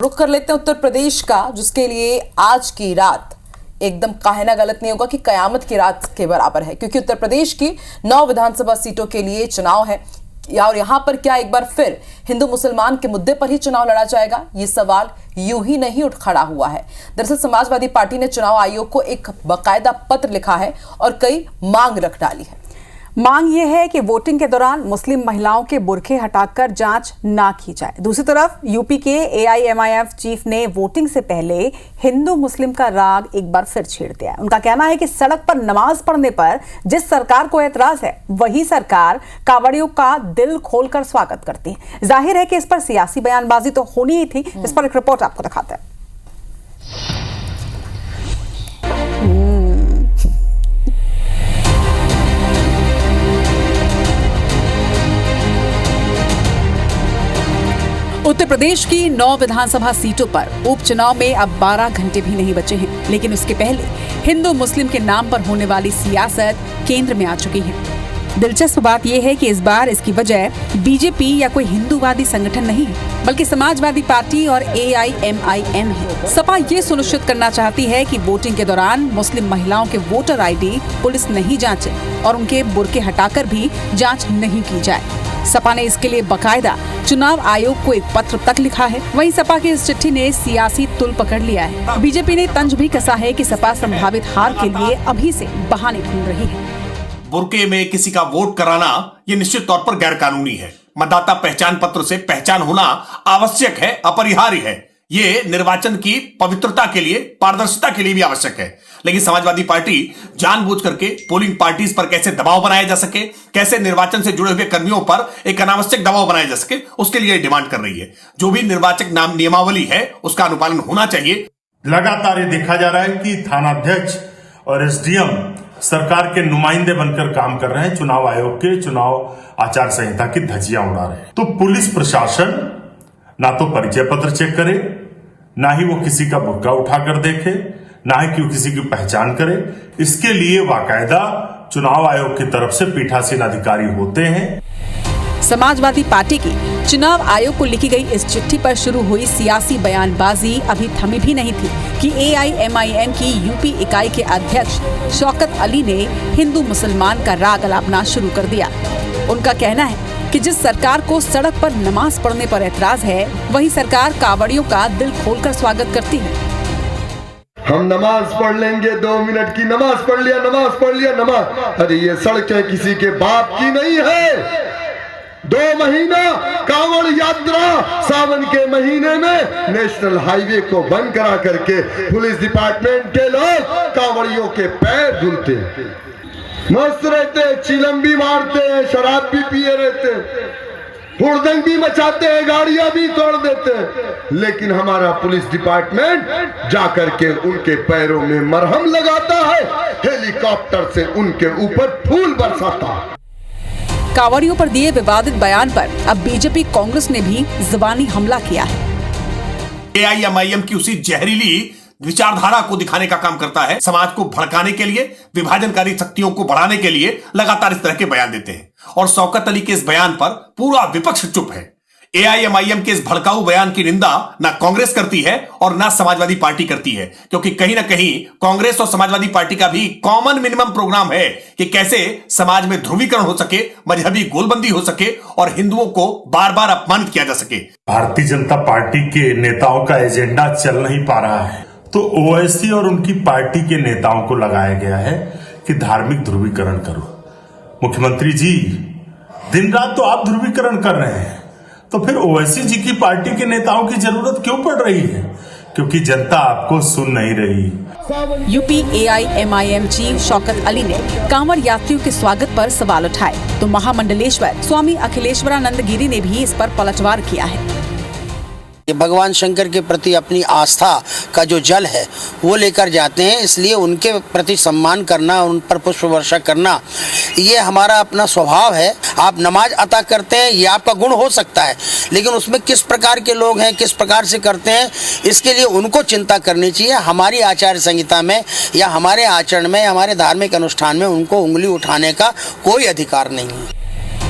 रुख कर लेते हैं उत्तर प्रदेश का, जिसके लिए आज की रात एकदम कहना गलत नहीं होगा कि कयामत की रात के बराबर है, क्योंकि उत्तर प्रदेश की 9 विधानसभा सीटों के लिए चुनाव है। और यहां पर क्या एक बार फिर हिंदू मुसलमान के मुद्दे पर ही चुनाव लड़ा जाएगा? ये सवाल यूं ही नहीं उठ खड़ा हुआ है। दरअसल समाजवादी पार्टी ने चुनाव आयोग को एक बाकायदा पत्र लिखा है और कई मांग रख डाली है। मांग यह है कि वोटिंग के दौरान मुस्लिम महिलाओं के बुरखे हटाकर जांच ना की जाए। दूसरी तरफ यूपी के एआईएमआईएम चीफ ने वोटिंग से पहले हिंदू मुस्लिम का राग एक बार फिर छेड़ दिया है। उनका कहना है कि सड़क पर नमाज पढ़ने पर जिस सरकार को एतराज है, वही सरकार कांवड़ियों का दिल खोलकर स्वागत करती है। जाहिर है कि इस पर सियासी बयानबाजी तो होनी ही थी। इस पर एक रिपोर्ट आपको दिखाते हैं। उत्तर प्रदेश की 9 विधानसभा सीटों पर उपचुनाव में अब 12 घंटे भी नहीं बचे हैं, लेकिन उसके पहले हिंदू मुस्लिम के नाम पर होने वाली सियासत केंद्र में आ चुकी है। दिलचस्प बात यह है कि इस बार इसकी वजह बीजेपी या कोई हिंदूवादी संगठन नहीं है, बल्कि समाजवादी पार्टी और एआईएमआईएम है। सपा ये सुनिश्चित करना चाहती है कि वोटिंग के दौरान मुस्लिम महिलाओं के वोटर आईडी पुलिस नहीं जांचे और उनके बुर्के हटाकर भी जांच नहीं की जाए। सपा ने इसके लिए बकायदा चुनाव आयोग को एक पत्र तक लिखा है। वहीं सपा की इस चिट्ठी ने सियासी तुल पकड़ लिया है। बीजेपी ने तंज भी कसा है कि सपा संभावित हार के लिए अभी से बहाने ढूंढ रही है। बुर्के में किसी का वोट कराना ये निश्चित तौर पर गैर कानूनी है। मतदाता पहचान पत्र से पहचान होना आवश्यक है, अपरिहार्य है। ये निर्वाचन की पवित्रता के लिए, पारदर्शिता के लिए भी आवश्यक है। लेकिन समाजवादी पार्टी जानबूझ करके पोलिंग पार्टीज पर कैसे दबाव बनाया जा सके, कैसे निर्वाचन से जुड़े हुए कर्मियों पर एक अनावश्यक दबाव बनाया जा सके, उसके लिए डिमांड कर रही है। जो भी निर्वाचक नाम नियमावली है उसका अनुपालन होना चाहिए। लगातार ये देखा जा रहा है कि थानाध्यक्ष और एसडीएम सरकार के नुमाइंदे बनकर काम कर रहे हैं, चुनाव आयोग के चुनाव आचार संहिता की धज्जियां उड़ा रहे हैं। तो पुलिस प्रशासन ना तो परिचय पत्र चेक करे, ना ही वो किसी का बुर्का उठाकर देखे, ना ही कि किसी की पहचान करे। इसके लिए बाकायदा चुनाव आयोग की तरफ से पीठासीन अधिकारी होते हैं। समाजवादी पार्टी की चुनाव आयोग को लिखी गई इस चिट्ठी पर शुरू हुई सियासी बयानबाजी अभी थमी भी नहीं थी कि एआईएमआईएम की यूपी इकाई के अध्यक्ष शौकत अली ने हिंदू मुसलमान का राग अलापना शुरू कर दिया। उनका कहना है कि जिस सरकार को सड़क पर नमाज पढ़ने पर एतराज है, वही सरकार कांवड़ियों का दिल खोलकर स्वागत करती है। हम नमाज पढ़ लेंगे, 2 मिनट की नमाज पढ़ लिया, नमाज पढ़ लिया, नमाज। अरे ये सड़कें किसी के बाप की नहीं है। 2 महीना कांवड़ यात्रा सावन के महीने में नेशनल हाईवे को बंद करा करके पुलिस डिपार्टमेंट के लोग कांवड़ियों के पैर धुलते, मस्त रहते, चिलम भी मारते हैं, शराब भी पिए रहते, हुड़दंग भी मचाते हैं, गाड़ियां भी तोड़ देते हैं। लेकिन हमारा पुलिस डिपार्टमेंट जाकर के उनके पैरों में मरहम लगाता है, हेलीकॉप्टर से उनके ऊपर फूल बरसाता है। कांवड़ियों पर दिए विवादित बयान पर अब बीजेपी कांग्रेस ने भी जुबानी हमला किया है। एआईएमआईएम की उसी जहरीली विचारधारा को दिखाने का काम करता है। समाज को भड़काने के लिए, विभाजनकारी शक्तियों को बढ़ाने के लिए लगातार इस तरह के बयान देते हैं। और शौकत अली के इस बयान पर पूरा विपक्ष चुप है। एआईएमआईएम के इस भड़काऊ बयान की निंदा ना कांग्रेस करती है और ना समाजवादी पार्टी करती है, क्योंकि कहीं ना कहीं कांग्रेस और समाजवादी पार्टी का भी कॉमन मिनिमम प्रोग्राम है कि कैसे समाज में ध्रुवीकरण हो सके, मजहबी गोलबंदी हो सके और हिंदुओं को बार बार अपमानित किया जा सके। भारतीय जनता पार्टी के नेताओं का एजेंडा चल नहीं पा रहा है, तो ओवैसी और उनकी पार्टी के नेताओं को लगाया गया है कि धार्मिक ध्रुवीकरण करो। मुख्यमंत्री जी, दिन रात तो आप ध्रुवीकरण कर रहे हैं, तो फिर ओवैसी जी की पार्टी के नेताओं की जरूरत क्यों पड़ रही है? क्योंकि जनता आपको सुन नहीं रही। UP AIMIM chief Shaukat Ali ने कांवड़ यात्रियों के स्वागत पर सवाल उठाए, तो महामंडलेश्वर स्वामी अखिलेश्वरानंद गिरी ने भी इस पर पलटवार किया है। भगवान शंकर के प्रति अपनी आस्था का जो जल है वो लेकर जाते हैं, इसलिए उनके प्रति सम्मान करना, उन पर पुष्प वर्षा करना, ये हमारा अपना स्वभाव है। आप नमाज अता करते हैं, ये आपका गुण हो सकता है, लेकिन उसमें किस प्रकार के लोग हैं, किस प्रकार से करते हैं, इसके लिए उनको चिंता करनी चाहिए। हमारी आचार संहिता में या हमारे आचरण में, हमारे धार्मिक अनुष्ठान में उनको उंगली उठाने का कोई अधिकार नहीं है।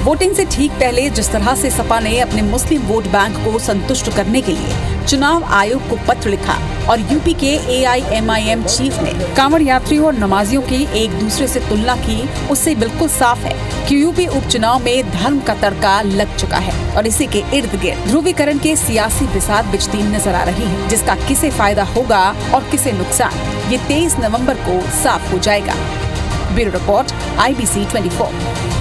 वोटिंग से ठीक पहले जिस तरह से सपा ने अपने मुस्लिम वोट बैंक को संतुष्ट करने के लिए चुनाव आयोग को पत्र लिखा और यूपी के AIMIM चीफ ने कांवड़ यात्रियों और नमाजियों की एक दूसरे से तुलना की, उससे बिल्कुल साफ है कि यूपी उपचुनाव में धर्म का तड़का लग चुका है और इसी के इर्द गिर्द ध्रुवीकरण के सियासी बिसात बिछती नजर आ रही है, जिसका किसे फायदा होगा और किसे नुकसान, ये 23 नवंबर को साफ हो जाएगा। Bureau report IBC 24।